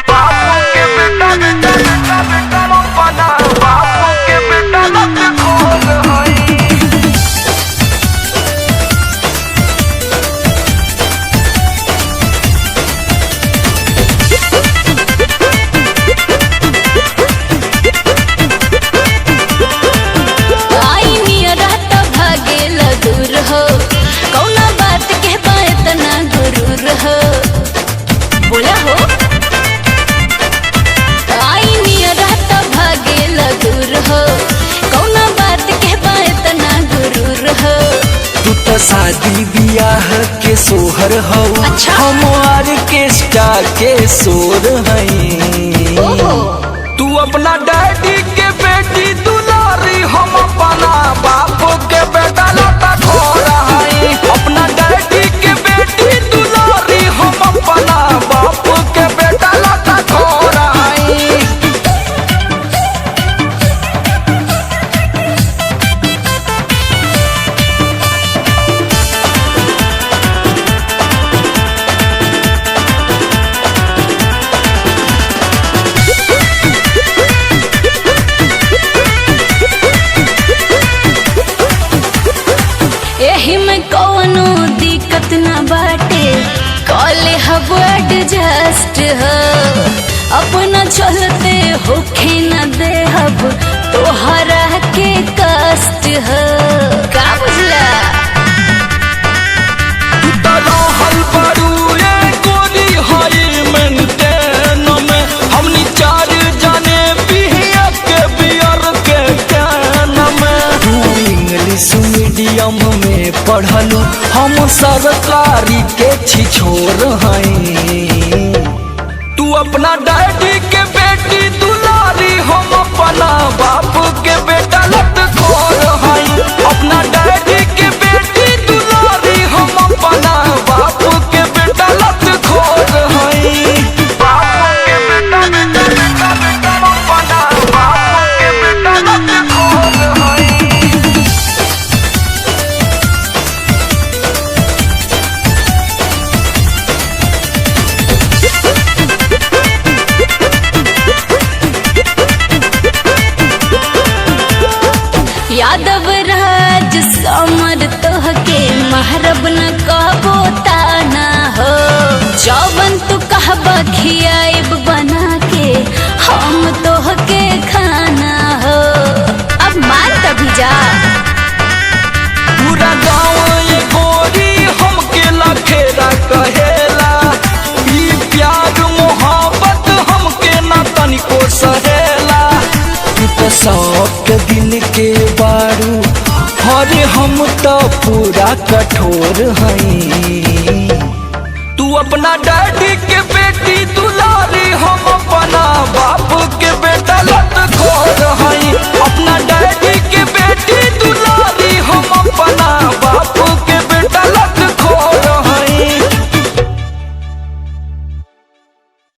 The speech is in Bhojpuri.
बापू के बेटा बेटा बेटा बेटा मपना बापू के बेटा लत खोल हई। शादी बियाह के सोहर हो। अच्छा? हम ऑर्केस्ट्रा के शोर हई। तू अपना डैडी के बेटी दुलारी हम अपना बाप के बेटा लता खोर हई। अपना डैडी के बेटी दुलारी हम अपना बाप के बेटा लता खोर हई। एही में कौनो दिक्कत न बाटे, कॉले हब एडजस्ट हो। अपना चलते होखे न देहब तोहरा के कष्ट हो। का बुझला? रहल बड़ू ये गोरी हई मेंटेन में हमनी चार जाने बिहिया के बियर के कैन में। तू इंग्लिश मीडियम में पढ़लू, हम सरकारी के छिछोर हई। तू अपना डैडी के बेटी दुलारी हम अपना बाप के बेटा लत खोर हई। अपना डैडी के बेटी दुलारी हम अपना बाप के बेटा लत खोर हई। बाप के बेटा बेटा बेटा बेटा अपना बाप के बेटा लत खोर हई। यादव राज समर तोहके महरब न कहबो ताना हो। जौवन तू कहबा खियाइब बना के हम तोहके खाना हो। अब मान कभी जा। पूरा गाँव ये गोरी हमके लखेरा कहेला। ई प्यार मोहब्बत हमके ना तनिको सहेला। तू तो सबके दिल के बारू, अरे हम तो पूरा कठोर हई। तू अपना डैडी के